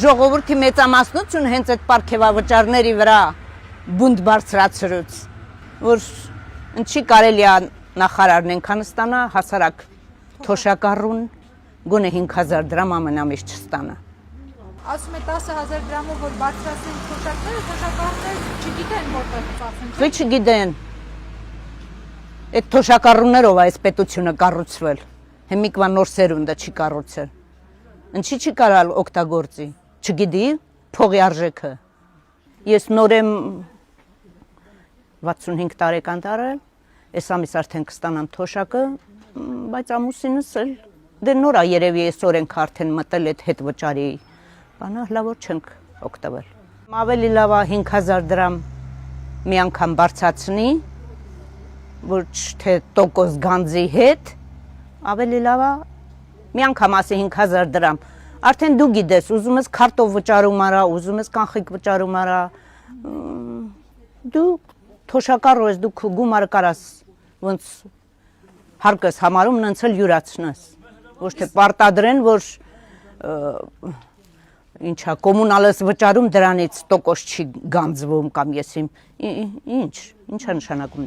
ժողովրդի մեծամասնություն հենց այդ պարգևավճարների վրա բունտ բարձրացրուց, որ չի կարելի է նախարարն ենքան ստանա, հասարակ թոշակառուն գոնե 5000 դրամ ամենամիշ չստանա։ Ասում է 10,000 դրամով որ բարձրացնեն թոշակները, թոշակառուները չգիտեն որտեղ ծախսեն։ Ո՞չ չգիտեն։ Այդ թոշակառուներով այս պետությունը կառուցվել։ Հիմիկվա նոր սերունդը չի կառուցել։ Ինչի չի կարալ օգտագործի։ Չգիտի փողի արժեքը։ Ես նոր եմ 65 տարեկան տարել, այս ամիս արդեն կստանամ թոշակը, բայց ամուսինս էլ դե նոր է երևի այս օրենք արդեն մտել այդ հետ վճարի բանը, լավ որ չենք օգտվել։ Ավելի լավ է 5000 դրամ մի անգամ բարձրացնի, որ թե տոկոս գանձի հետ, ավելի լավ է մի անգամ ասի 5000 դրամ։ Արդեն դու գիտես, ուզում ես քարտով վճարում արա, ուզում ես կանխիկ վճարում արա, դու թոշակառու ես, դու գումարը կարաս ոնց հարկս համարում նենց էլ յուրացնես, ոչ թե պարտադրեն, որ ինչա կոմունալս վճարում դրանից տոկոս չի գանձվում կամ ես ինչա նշանակում